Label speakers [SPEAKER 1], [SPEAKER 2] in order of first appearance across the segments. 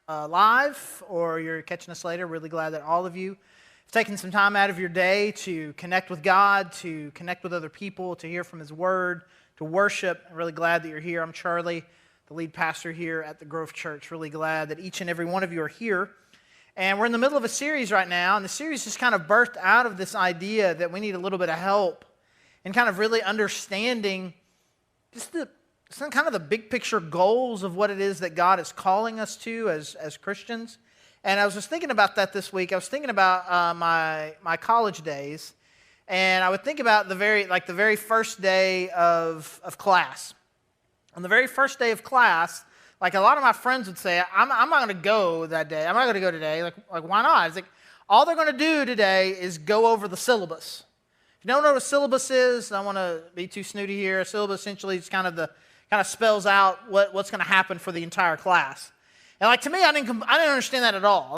[SPEAKER 1] live or you're catching us later, really glad that all of you have taken some time out of your day to connect with God, to connect with other people, to hear from His Word, to worship. I'm really glad that you're here. I'm Charlie, the lead pastor here at the Grove Church. Really glad that each and every one of you are here. And we're in the middle of a series right now, and the series just kind of birthed out of this idea that we need a little bit of help in kind of really understanding just some kind of the big picture goals of what it is that God is calling us to as Christians. And I was just thinking about that this week. I was thinking about my college days, and I would think about the very first day of class. On the very first day of class, like a lot of my friends would say, I'm not going to go that day. I'm not going to go today. Like why not? It's like all they're going to do today is go over the syllabus. If you don't know what a syllabus is, I don't want to be too snooty here. A syllabus essentially is kind of spells out what's going to happen for the entire class. And like to me, I didn't understand that at all.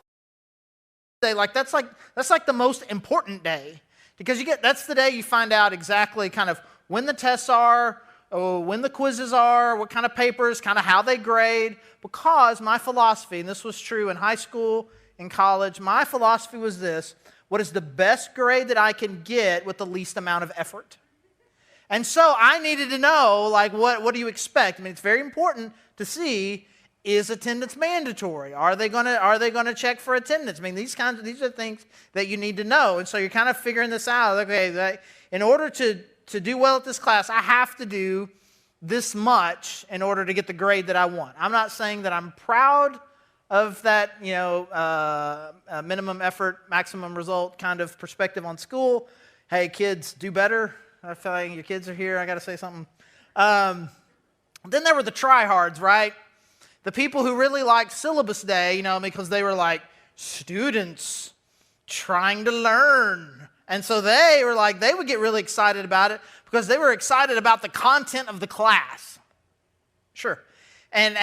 [SPEAKER 1] That's like the most important day because that's the day you find out exactly kind of when the tests are, or when the quizzes are, what kind of papers, kind of how they grade. Because my philosophy, and this was true in high school, in college, my philosophy was this: what is the best grade that I can get with the least amount of effort? And so I needed to know, like, what do you expect? I mean, it's very important to see, is attendance mandatory? Are they gonna check for attendance? I mean, these are things that you need to know. And so you're kind of figuring this out. Okay, in order to do well at this class, I have to do this much in order to get the grade that I want. I'm not saying that I'm proud of that, minimum effort, maximum result kind of perspective on school. Hey, kids, do better. I feel like your kids are here. I got to say something. Then there were the tryhards, right? The people who really liked syllabus day, because they were like students trying to learn. And so they would get really excited about it because they were excited about the content of the class. Sure. And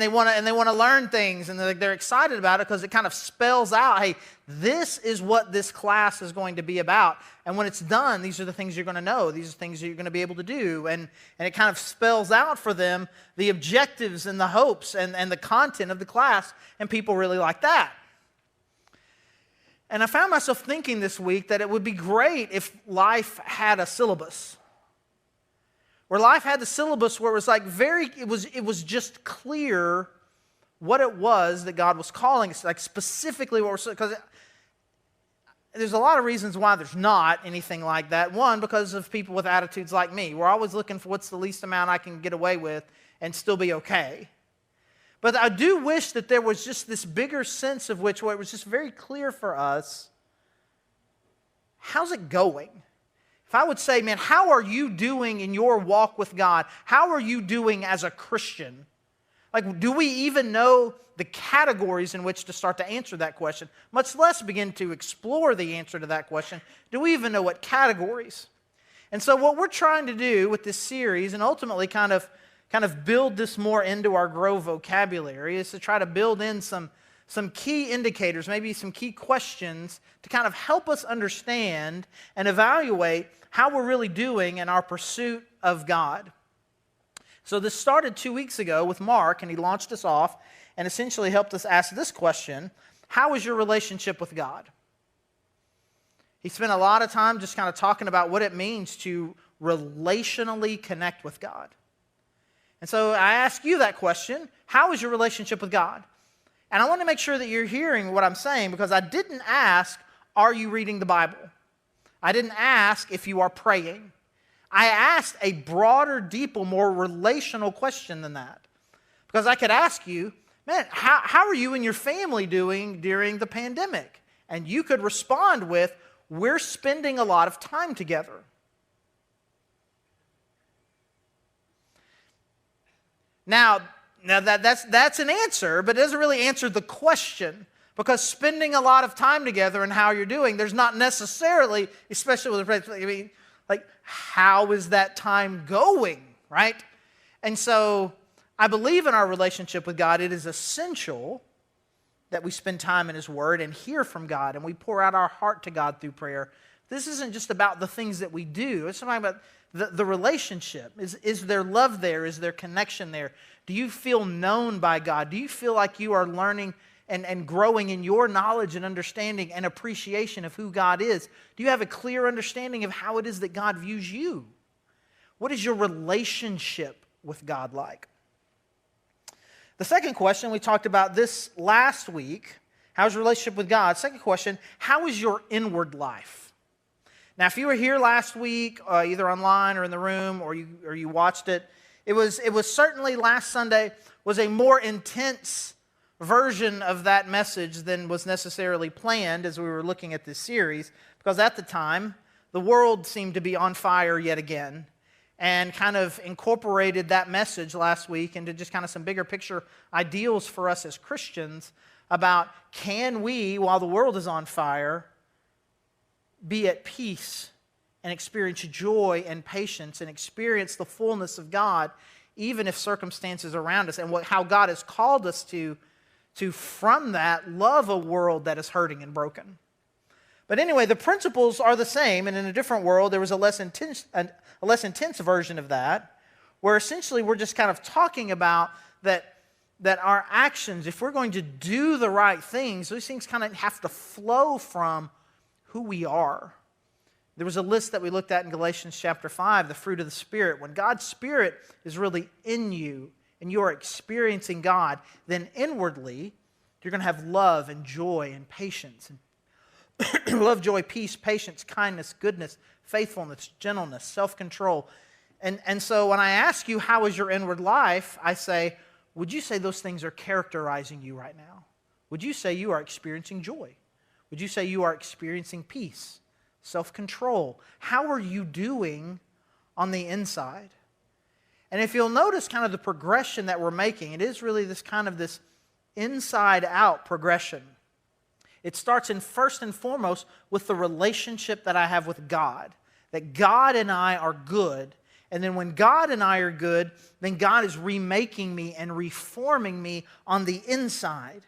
[SPEAKER 1] they want to learn things, and they're excited about it because it kind of spells out, hey, this is what this class is going to be about. And when it's done, these are the things you're going to know. These are things that you're going to be able to do. And it kind of spells out for them the objectives and the hopes and the content of the class, and people really like that. And I found myself thinking this week that it would be great if life had a syllabus. Where life had the syllabus where it was like it was just clear what it was that God was calling us, like specifically what we're, because there's a lot of reasons why there's not anything like that. One, because of people with attitudes like me. We're always looking for what's the least amount I can get away with and still be okay. But I do wish that there was just this bigger sense of where it was just very clear for us, how's it going? If I would say, man, how are you doing in your walk with God? How are you doing as a Christian? Like, do we even know the categories in which to start to answer that question? Much less begin to explore the answer to that question. Do we even know what categories? And so what we're trying to do with this series, and ultimately kind of build this more into our Grove vocabulary, is to try to build in some key indicators, maybe some key questions to kind of help us understand and evaluate how we're really doing in our pursuit of God. So this started 2 weeks ago with Mark, and he launched us off and essentially helped us ask this question: how is your relationship with God? He spent a lot of time just kind of talking about what it means to relationally connect with God. And so I ask you that question: how is your relationship with God? And I want to make sure that you're hearing what I'm saying, because I didn't ask, are you reading the Bible? I didn't ask if you are praying. I asked a broader, deeper, more relational question than that. Because I could ask you, man, how are you and your family doing during the pandemic? And you could respond with, we're spending a lot of time together. Now that's an answer, but it doesn't really answer the question, because spending a lot of time together and how you're doing, there's not necessarily, especially with how is that time going, right? And so I believe in our relationship with God, it is essential that we spend time in His Word and hear from God, and we pour out our heart to God through prayer. this isn't just about the things that we do. It's talking about the relationship. Is there love there? Is there connection there? Do you feel known by God? Do you feel like you are learning and growing in your knowledge and understanding and appreciation of who God is? Do you have a clear understanding of how it is that God views you? What is your relationship with God like? The second question, we talked about this last week. How's your relationship with God? Second question, how is your inward life? Now, if you were here last week, either online or in the room, or you watched it, it was certainly last Sunday was a more intense version of that message than was necessarily planned as we were looking at this series, because at the time, the world seemed to be on fire yet again, and kind of incorporated that message last week into just kind of some bigger picture ideals for us as Christians about, can we, while the world is on fire, be at peace and experience joy and patience and experience the fullness of God, even if circumstances around us, and how God has called us to from that love a world that is hurting and broken. But anyway, the principles are the same, and in a different world, there was a less intense version of that, where essentially we're just kind of talking about that our actions, if we're going to do the right things, those things kind of have to flow from who we are. There was a list that we looked at in Galatians chapter 5, the fruit of the Spirit. When God's Spirit is really in you and you are experiencing God, then inwardly you're going to have love and joy and patience and love, joy, peace, patience, kindness, goodness, faithfulness, gentleness, self-control. And so when I ask you, how is your inward life? I say, would you say those things are characterizing you right now? Would you say you are experiencing joy? Would you say you are experiencing peace, self-control? How are you doing on the inside? And if you'll notice kind of the progression that we're making, it is really this kind of this inside-out progression. It starts in first and foremost with the relationship that I have with God, that God and I are good. And then when God and I are good, then God is remaking me and reforming me on the inside,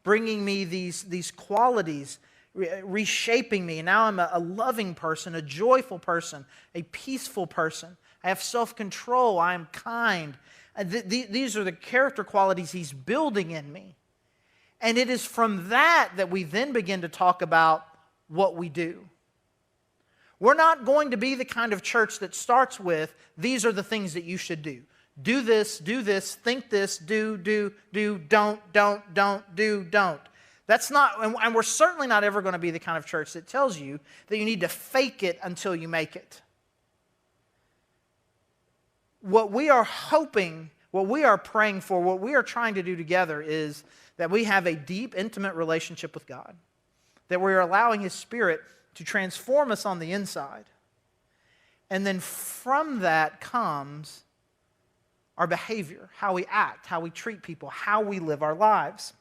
[SPEAKER 1] bringing me these qualities, reshaping me. Now I'm a loving person, a joyful person, a peaceful person. I have self-control. I am kind. These are the character qualities He's building in me. And it is from that we then begin to talk about what we do. We're not going to be the kind of church that starts with, these are the things that you should do. Do this, think this, do, don't, don't. That's not, and we're certainly not ever going to be the kind of church that tells you that you need to fake it until you make it. What we are hoping, what we are praying for, what we are trying to do together is that we have a deep, intimate relationship with God, that we are allowing His Spirit to transform us on the inside. And then from that comes our behavior, how we act, how we treat people, how we live our lives.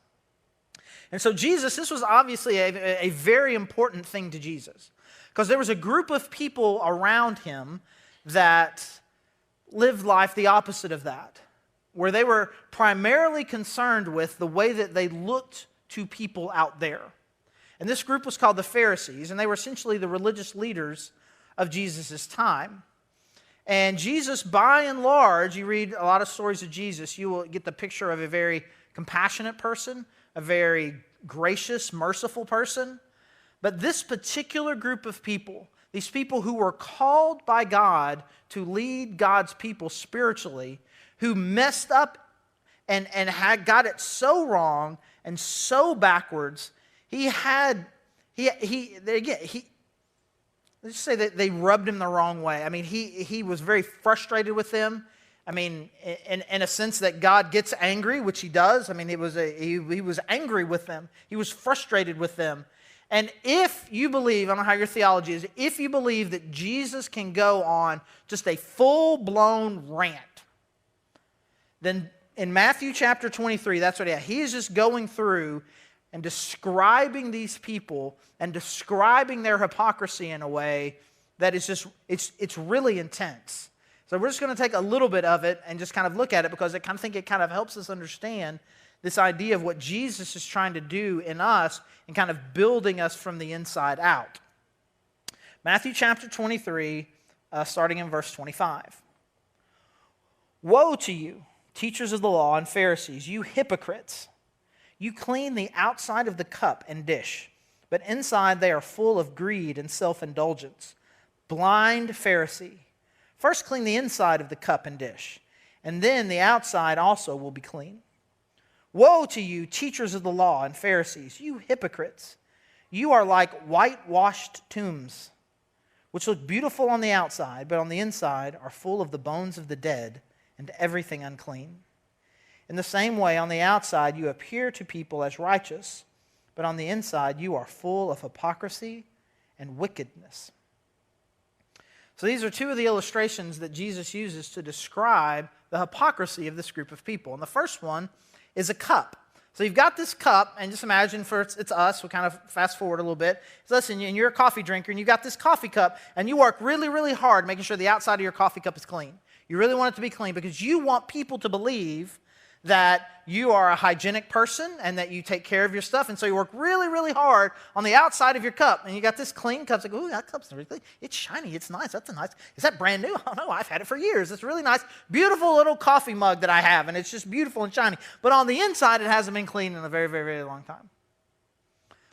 [SPEAKER 1] And so Jesus, this was obviously a very important thing to Jesus, because there was a group of people around Him that lived life the opposite of that, where they were primarily concerned with the way that they looked to people out there. And this group was called the Pharisees, and they were essentially the religious leaders of Jesus' time. And Jesus, by and large, you read a lot of stories of Jesus, you will get the picture of a very compassionate person, a very gracious, merciful person. But this particular group of people, these people who were called by God to lead God's people spiritually, who messed up and had got it so wrong and so backwards, let's just say that they rubbed Him the wrong way. I mean, he was very frustrated with them. I mean, in a sense that God gets angry, which He does. I mean, he was angry with them. He was frustrated with them. And if you believe, I don't know how your theology is, if you believe that Jesus can go on just a full-blown rant, then in Matthew chapter 23, that's what he is just going through and describing these people and describing their hypocrisy in a way that is just, it's really intense. So we're just going to take a little bit of it and just kind of look at it, because I think it kind of helps us understand this idea of what Jesus is trying to do in us and kind of building us from the inside out. Matthew chapter 23, starting in verse 25. Woe to you, teachers of the law and Pharisees, you hypocrites! You clean the outside of the cup and dish, but inside they are full of greed and self-indulgence. Blind Pharisee! First clean the inside of the cup and dish, and then the outside also will be clean. Woe to you, teachers of the law and Pharisees, you hypocrites! You are like whitewashed tombs, which look beautiful on the outside, but on the inside are full of the bones of the dead and everything unclean. In the same way, on the outside you appear to people as righteous, but on the inside you are full of hypocrisy and wickedness. So these are two of the illustrations that Jesus uses to describe the hypocrisy of this group of people. And the first one is a cup. So you've got this cup, and just imagine it's us. We'll kind of fast forward a little bit. So listen, and you're a coffee drinker, and you've got this coffee cup, and you work really, really hard making sure the outside of your coffee cup is clean. You really want it to be clean because you want people to believe that you are a hygienic person and that you take care of your stuff. And so you work really, really hard on the outside of your cup. And you got this clean cup. It's like, ooh, that cup's really clean. It's shiny. It's nice. That's a nice. Is that brand new? Oh, no, I've had it for years. It's really nice, beautiful little coffee mug that I have. And it's just beautiful and shiny. But on the inside, it hasn't been cleaned in a very, very, very long time.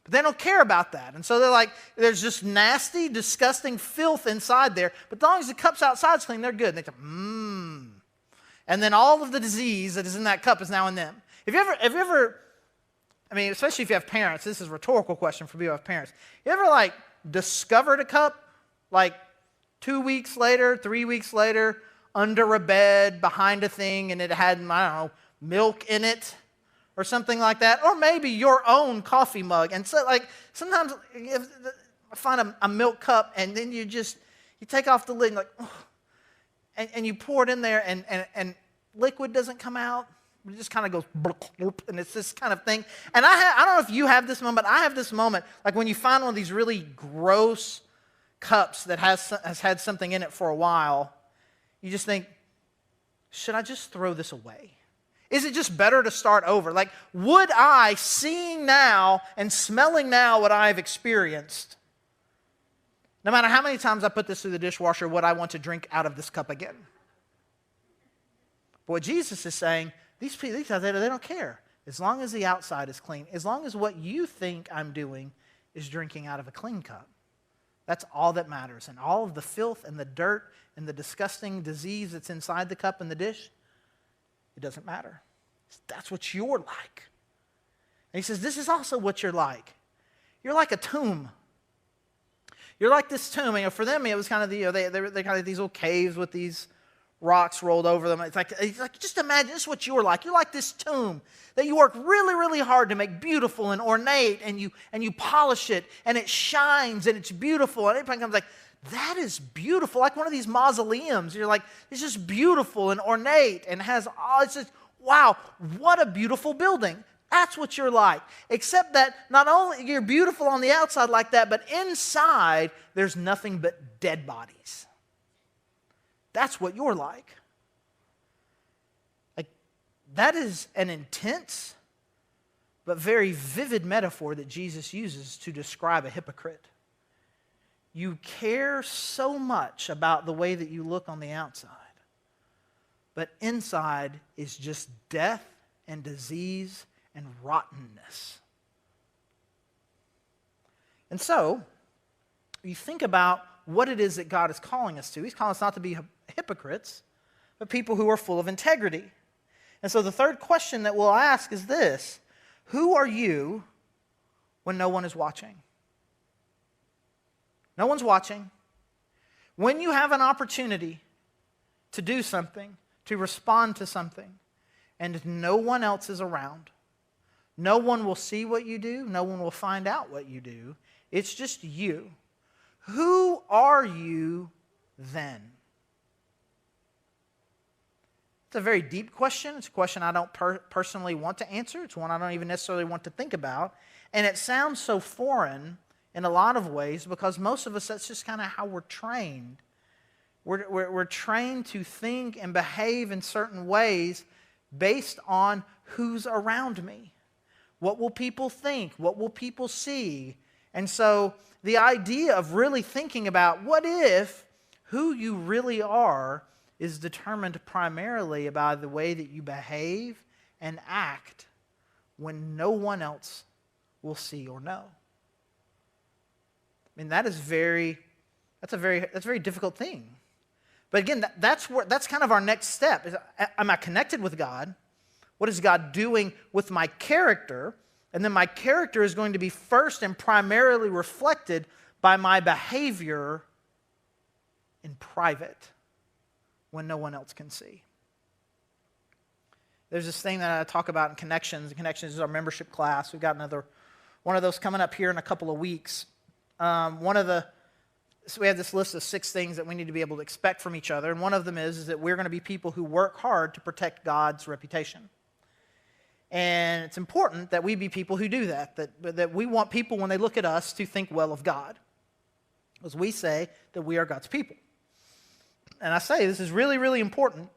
[SPEAKER 1] But they don't care about that. And so they're like, there's just nasty, disgusting filth inside there. But as long as the cup's outside's clean, they're good. And they go, And then all of the disease that is in that cup is now in them. Have you ever, I mean, especially if you have parents, this is a rhetorical question for people who have parents. You ever discovered a cup 2 weeks later, 3 weeks later, under a bed, behind a thing, and it had, I don't know, milk in it or something like that? Or maybe your own coffee mug. And so sometimes I find a milk cup and then you take off the lid and and you pour it in there and liquid doesn't come out. It just kind of goes bloop, and it's this kind of thing. And I don't know if you have this moment, but I have this moment, like when you find one of these really gross cups that has had something in it for a while, you just think, should I just throw this away? Is it just better to start over? Would I, seeing now and smelling now what I've experienced, no matter how many times I put this through the dishwasher, would I want to drink out of this cup again? But what Jesus is saying, these guys, they don't care. As long as the outside is clean, as long as what you think I'm doing is drinking out of a clean cup, that's all that matters. And all of the filth and the dirt and the disgusting disease that's inside the cup and the dish, it doesn't matter. That's what you're like. And he says, this is also what you're like. You're like a tomb. You're like this tomb. For them, it was kind of they kind of these little caves with these rocks rolled over them. It's like just imagine this is what you're like. You're like this tomb that you work really, really hard to make beautiful and ornate, and you polish it, and it shines, and it's beautiful. And everybody comes like, that is beautiful, like one of these mausoleums. You're like, it's just beautiful and ornate, and has it's just wow, what a beautiful building. That's what you're like. Except that not only you're beautiful on the outside like that, but inside there's nothing but dead bodies. That's what you're like. That is an intense but very vivid metaphor that Jesus uses to describe a hypocrite. You care so much about the way that you look on the outside, but inside is just death and disease and rottenness. And so, you think about what it is that God is calling us to. He's calling us not to be hypocrites, but people who are full of integrity. And so the third question that we'll ask is this: who are you when no one is watching? No one's watching. When you have an opportunity to do something, to respond to something, and no one else is around, no one will see what you do, no one will find out what you do, it's just you. Who are you then? It's a very deep question. It's a question I don't personally want to answer. It's one I don't even necessarily want to think about. And it sounds so foreign in a lot of ways because most of us, that's just kind of how we're trained. We're trained to think and behave in certain ways based on who's around me. What will people think? What will people see? And so the idea of really thinking about what if who you really are is determined primarily by the way that you behave and act when no one else will see or know. I mean, that's a very difficult thing. But again, that's kind of our next step. Am I connected with God? What is God doing with my character? And then my character is going to be first and primarily reflected by my behavior in private when no one else can see. There's this thing that I talk about in Connections. And Connections is our membership class. We've got another one of those coming up here in a couple of weeks. So we have this list of 6 things that we need to be able to expect from each other. And one of them is that we're going to be people who work hard to protect God's reputation. And it's important that we be people who do that we want people, when they look at us, to think well of God. Because we say that we are God's people. And I say this is really, really important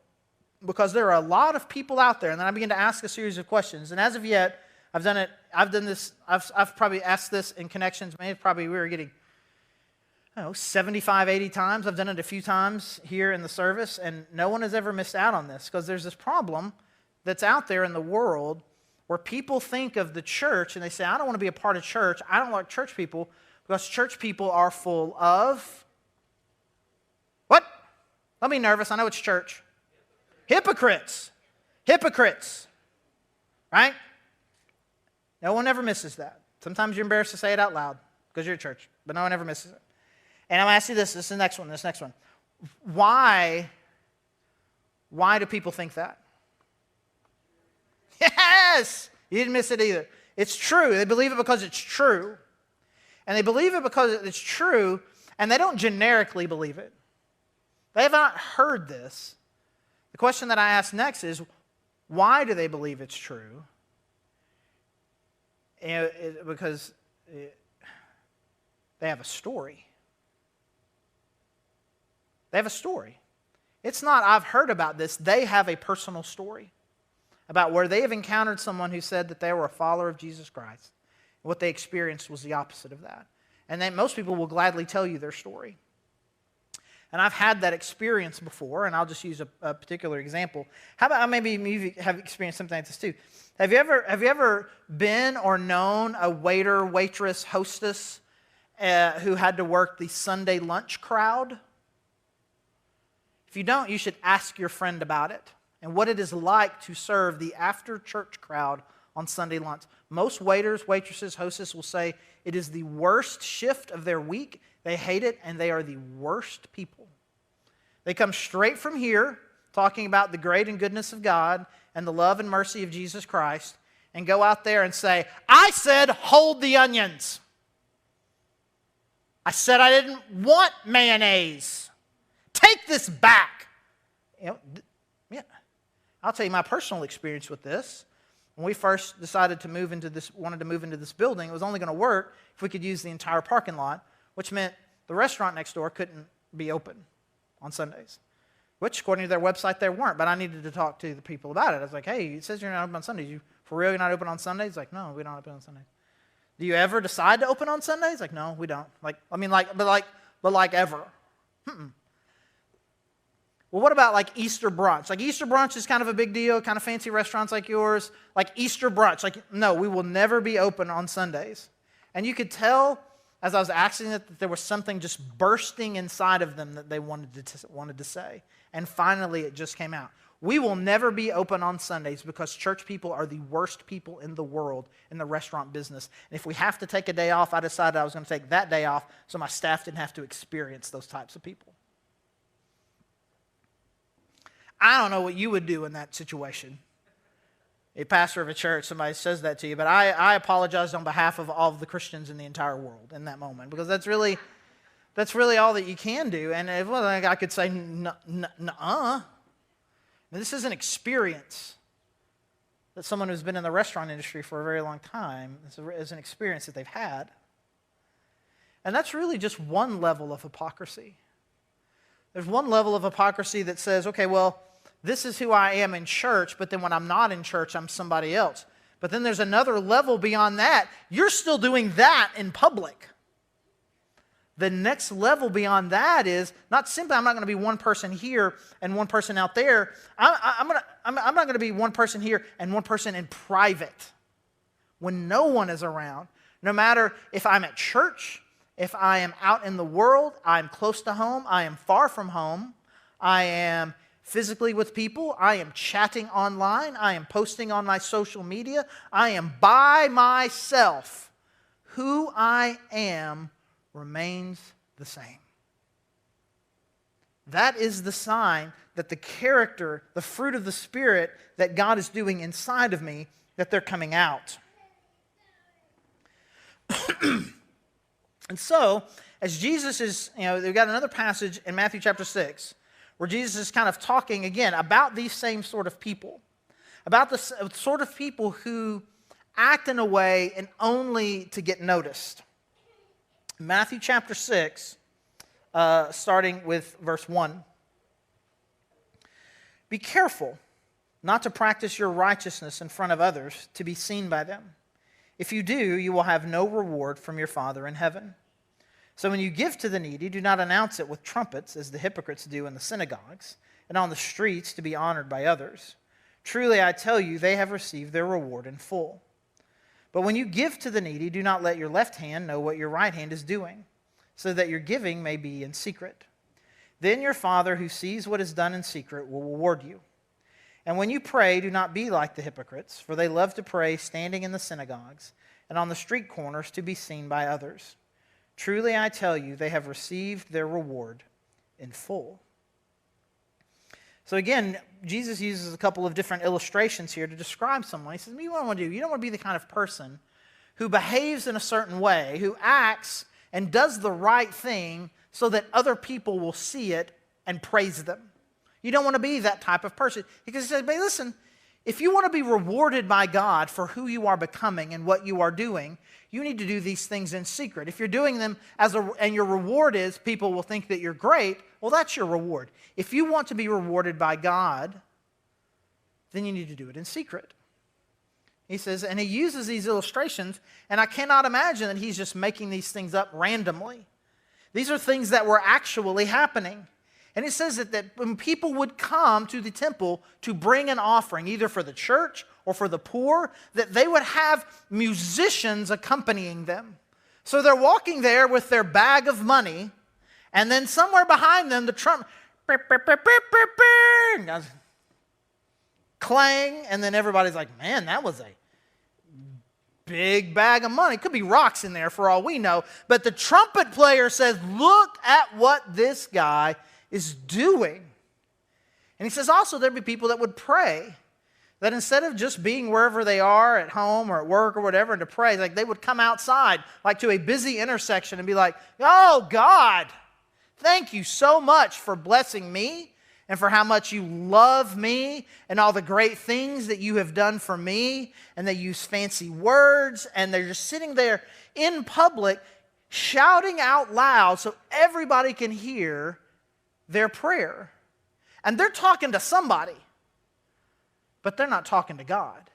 [SPEAKER 1] because there are a lot of people out there. And then I begin to ask a series of questions. And as of yet, I've probably asked this in Connections. Maybe we were getting 75, 80 times. I've done it a few times here in the service, and no one has ever missed out on this because there's this problem that's out there in the world where people think of the church and they say, I don't want to be a part of church. I don't like church people because church people are full of what? Don't be nervous. I know it's church. Hypocrites. Hypocrites. Right? No one ever misses that. Sometimes you're embarrassed to say it out loud because you're at church, but no one ever misses it. And I'm going to ask you this is the next one, Why do people think that? Yes! You didn't miss it either. It's true. They believe it because it's true. And they believe it because it's true, and they don't generically believe it. They have not heard this. The question that I ask next is, why do they believe it's true? Because they have a story. They have a story. It's not, I've heard about this. They have a personal story about where they have encountered someone who said that they were a follower of Jesus Christ. What they experienced was the opposite of that. And then most people will gladly tell you their story. And I've had that experience before, and I'll just use a particular example. How about maybe you have experienced something like this too? Have you ever been or known a waiter, waitress, hostess who had to work the Sunday lunch crowd? If you don't, you should ask your friend about it and what it is like to serve the after-church crowd on Sunday lunch. Most waiters, waitresses, hostesses will say it is the worst shift of their week. They hate it, and they are the worst people. They come straight from here, talking about the great and goodness of God and the love and mercy of Jesus Christ, and go out there and say, I said hold the onions. I said I didn't want mayonnaise. Take this back. I'll tell you my personal experience with this. When we first decided to wanted to move into this building, it was only going to work if we could use the entire parking lot, which meant the restaurant next door couldn't be open on Sundays, which, according to their website, they weren't. But I needed to talk to the people about it. I was like, hey, it says you're not open on Sundays. You for real, you're not open on Sundays? Like, no, we don't open on Sundays. Do you ever decide to open on Sundays? Like, no, we don't. But ever. Well, what about like Easter brunch? Like Easter brunch is kind of a big deal, kind of fancy restaurants like yours. Like Easter brunch, no, we will never be open on Sundays. And you could tell as I was asking it that there was something just bursting inside of them that they wanted to say. And finally it just came out. We will never be open on Sundays because church people are the worst people in the world in the restaurant business. And if we have to take a day off, I decided I was going to take that day off so my staff didn't have to experience those types of people. I don't know what you would do in that situation. A pastor of a church, somebody says that to you, but I apologize on behalf of all of the Christians in the entire world in that moment, because that's really all that you can do. And I could say, nuh-uh. This is an experience that someone who's been in the restaurant industry for a very long time is an experience that they've had. And that's really just one level of hypocrisy. There's one level of hypocrisy that says, okay, well, this is who I am in church, but then when I'm not in church, I'm somebody else. But then there's another level beyond that. You're still doing that in public. The next level beyond that is not simply I'm not going to be one person here and one person out there. I'm not going to be one person here and one person in private when no one is around. No matter if I'm at church, if I am out in the world, I'm close to home, I am far from home, I am physically with people, I am chatting online, I am posting on my social media, I am by myself. Who I am remains the same. That is the sign that the character, the fruit of the Spirit that God is doing inside of me, that they're coming out. And so, as Jesus is, we've got another passage in Matthew chapter 6 where Jesus is kind of talking again about these same sort of people, about the sort of people who act in a way and only to get noticed. Matthew chapter 6, starting with verse 1. Be careful not to practice your righteousness in front of others to be seen by them. If you do, you will have no reward from your Father in heaven. So when you give to the needy, do not announce it with trumpets, as the hypocrites do in the synagogues and on the streets to be honored by others. Truly, I tell you, they have received their reward in full. But when you give to the needy, do not let your left hand know what your right hand is doing, so that your giving may be in secret. Then your Father who sees what is done in secret will reward you. And when you pray, do not be like the hypocrites, for they love to pray standing in the synagogues and on the street corners to be seen by others. Truly, I tell you, they have received their reward in full. So again, Jesus uses a couple of different illustrations here to describe someone. He says, what do you want to do? You don't want to be the kind of person who behaves in a certain way, who acts and does the right thing so that other people will see it and praise them. You don't want to be that type of person. Because he says, but listen, if you want to be rewarded by God for who you are becoming and what you are doing, you need to do these things in secret. If you're doing them and your reward is people will think that you're great, well, that's your reward. If you want to be rewarded by God, then you need to do it in secret. He says, and he uses these illustrations, and I cannot imagine that he's just making these things up randomly. These are things that were actually happening. And it says that when people would come to the temple to bring an offering, either for the church or for the poor, that they would have musicians accompanying them. So they're walking there with their bag of money, and then somewhere behind them, the trumpet clang, and then everybody's like, man, that was a big bag of money. Could be rocks in there for all we know. But the trumpet player says, look at what this guy is doing. And he says also there'd be people that would pray, that instead of just being wherever they are, at home or at work or whatever, and to pray, like they would come outside, like to a busy intersection and be like, oh God, thank you so much for blessing me and for how much you love me and all the great things that you have done for me. And they use fancy words, and they're just sitting there in public shouting out loud so everybody can hear their prayer. And they're talking to somebody, but they're not talking to God.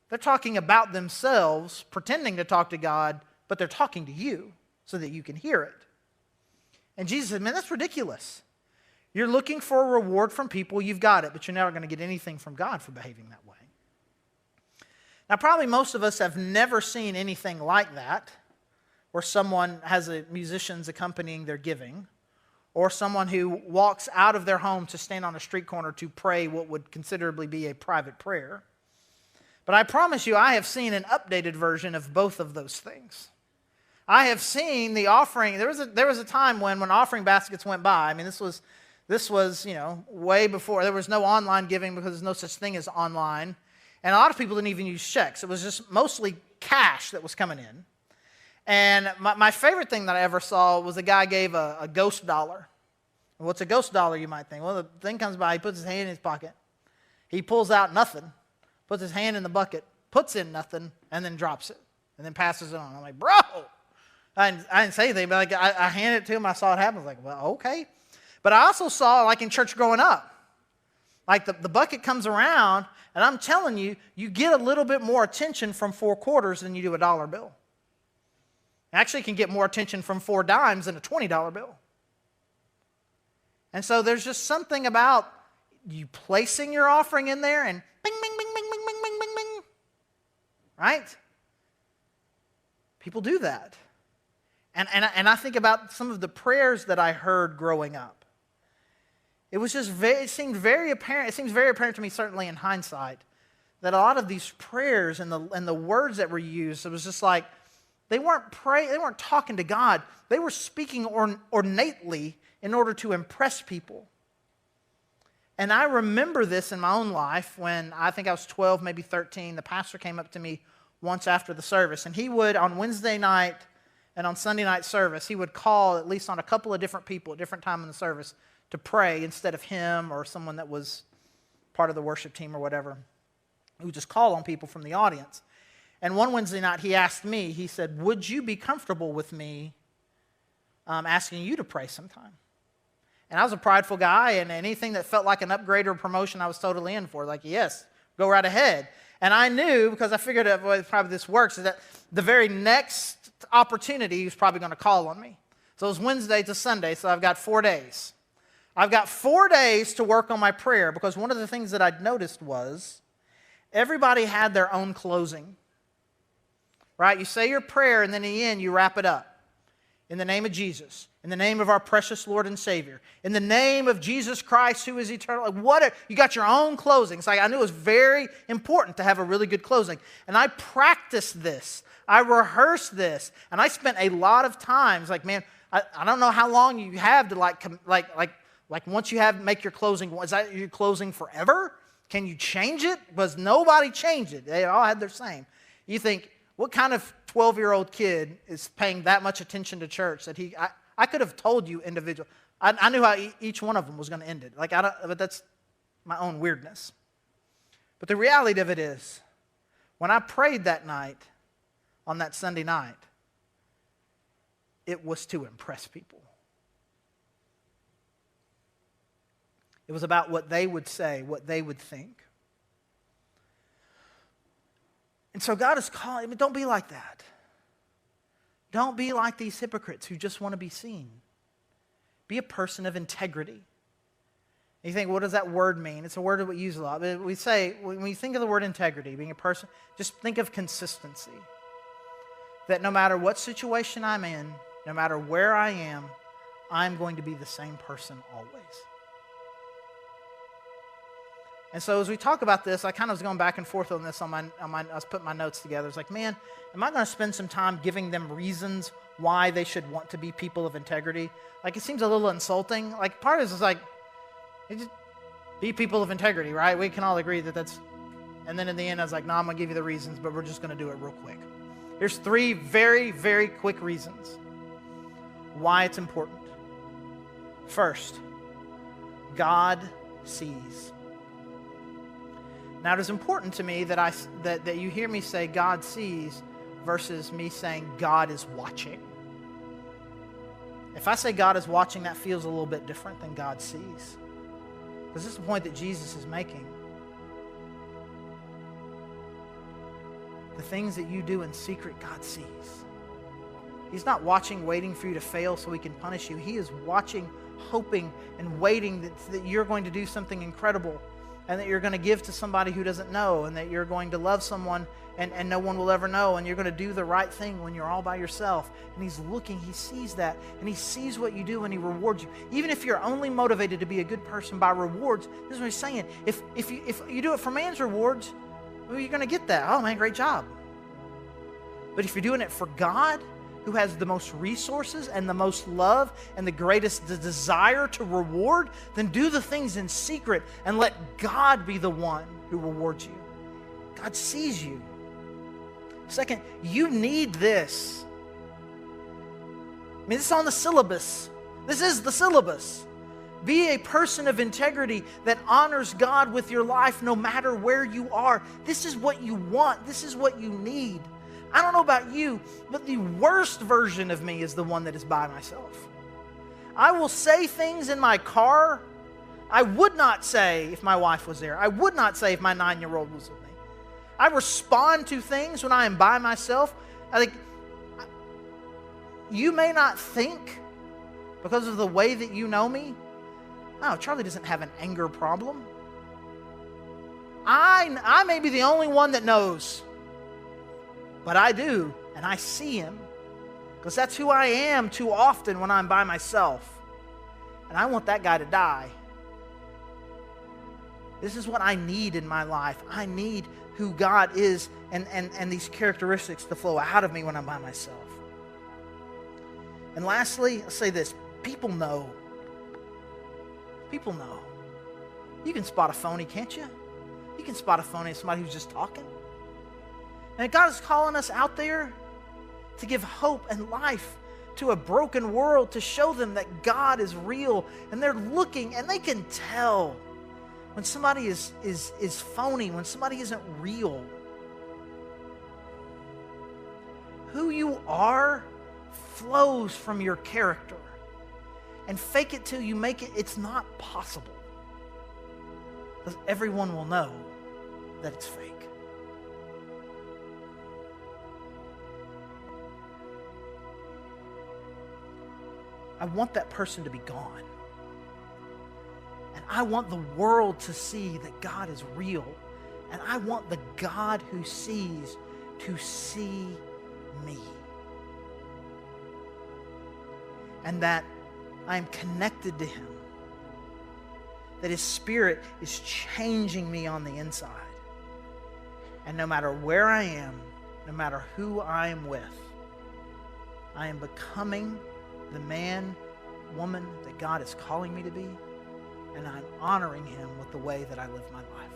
[SPEAKER 1] They're talking about themselves, pretending to talk to God, but they're talking to you so that you can hear it. And Jesus said, man, that's ridiculous. You're looking for a reward from people, you've got it, but you're never going to get anything from God for behaving that way. Now, probably most of us have never seen anything like that, where someone has musicians accompanying their giving, or someone who walks out of their home to stand on a street corner to pray what would considerably be a private prayer. But I promise you, I have seen an updated version of both of those things. I have seen the offering. There was a time when offering baskets went by. I mean, this was way before. There was no online giving because there's no such thing as online. And a lot of people didn't even use checks. It was just mostly cash that was coming in. And my favorite thing that I ever saw was a guy gave a ghost dollar. What's a ghost dollar, you might think? Well, the thing comes by, he puts his hand in his pocket. He pulls out nothing, puts his hand in the bucket, puts in nothing, and then drops it, and then passes it on. I'm like, bro! I didn't say anything, but I handed it to him. I saw it happen. I was like, well, okay. But I also saw, like in church growing up, like the bucket comes around, and I'm telling you, you get a little bit more attention from 4 quarters than you do a dollar bill. Actually can get more attention from 4 dimes than a $20 bill. And so there's just something about you placing your offering in there and bing, bing, bing, bing, bing, bing, bing, bing, bing. Right? People do that. And I think about some of the prayers that I heard growing up. It seemed very apparent. It seems very apparent to me, certainly in hindsight, that a lot of these prayers and the words that were used, it was just like they weren't praying. They weren't talking to God. They were speaking ornately in order to impress people. And I remember this in my own life when I think I was 12, maybe 13. The pastor came up to me once after the service, and he would, on Wednesday night and on Sunday night service, he would call at least on a couple of different people at different times in the service to pray instead of him or someone that was part of the worship team or whatever. He would just call on people from the audience. And one Wednesday night he asked me, he said, would you be comfortable with me asking you to pray sometime? And I was a prideful guy, and anything that felt like an upgrade or promotion I was totally in for. Like, yes, go right ahead. And I knew, because I figured out the way probably this works, is that the very next opportunity he was probably going to call on me. So it was Wednesday to Sunday, so I've got 4 days. I've got 4 days to work on my prayer, because one of the things that I'd noticed was everybody had their own closing. Right? You say your prayer, and then in the end you wrap it up. In the name of Jesus. In the name of our precious Lord and Savior. In the name of Jesus Christ, who is eternal. You got your own closing. So I knew it was very important to have a really good closing. And I practiced this. I rehearsed this. And I spent a lot of times, like, man, I don't know how long you have to, like once you make your closing, is that your closing forever? Can you change it? Because nobody changed it. They all had their same. You think, what kind of 12-year-old kid is paying that much attention to church that I could have told you individual. I knew how each one of them was going to end it. But that's my own weirdness. But the reality of it is, when I prayed that night, on that Sunday night, it was to impress people. It was about what they would say, what they would think. And so God is calling, don't be like that. Don't be like these hypocrites who just want to be seen. Be a person of integrity. And you think, what does that word mean? It's a word that we use a lot. But we say, when we think of the word integrity, being a person, just think of consistency. That no matter what situation I'm in, no matter where I am, I'm going to be the same person always. And so as we talk about this, I kind of was going back and forth on this I was putting my notes together. It's like, man, am I going to spend some time giving them reasons why they should want to be people of integrity? Like, it seems a little insulting. Like, part of this is like, just be people of integrity, right? We can all agree that that's... And then in the end, I was like, no, I'm going to give you the reasons, but we're just going to do it real quick. Here's 3 very, very quick reasons why it's important. First, God sees. Now, it is important to me that you hear me say God sees versus me saying God is watching. If I say God is watching, that feels a little bit different than God sees. Because this is the point that Jesus is making. The things that you do in secret, God sees. He's not watching, waiting for you to fail so he can punish you. He is watching, hoping, and waiting that you're going to do something incredible, and that you're going to give to somebody who doesn't know, and that you're going to love someone and no one will ever know, and you're going to do the right thing when you're all by yourself. And he's looking, he sees that, and he sees what you do, and he rewards you. Even if you're only motivated to be a good person by rewards, this is what he's saying. If you do it for man's rewards, well, you're going to get that. Oh man, great job. But if you're doing it for God, who has the most resources and the most love and the greatest desire to reward, then do the things in secret and let God be the one who rewards you. God sees you. Second, you need this. I mean, this is on the syllabus. This is the syllabus. Be a person of integrity that honors God with your life no matter where you are. This is what you want. This is what you need. I don't know about you, but the worst version of me is the one that is by myself. I will say things in my car I would not say if my wife was there. I would not say if my 9-year-old was with me. I respond to things when I am by myself. I think you may not think, because of the way that you know me, oh, Charlie doesn't have an anger problem. I may be the only one that knows, but I do, and I see him, because that's who I am too often when I'm by myself. And I want that guy to die. This is what I need in my life. I need who God is and these characteristics to flow out of me when I'm by myself. And lastly, I'll say this. People know. People know. You can spot a phony, can't you? You can spot a phony as somebody who's just talking. And God is calling us out there to give hope and life to a broken world, to show them that God is real. And they're looking, and they can tell when somebody is phony, when somebody isn't real. Who you are flows from your character. And fake it till you make it, it's not possible. Because everyone will know that it's fake. I want that person to be gone. And I want the world to see that God is real. And I want the God who sees to see me. And that I am connected to him. That his Spirit is changing me on the inside. And no matter where I am, no matter who I am with, I am becoming the man, woman that God is calling me to be, and I'm honoring him with the way that I live my life.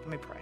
[SPEAKER 1] Let me pray.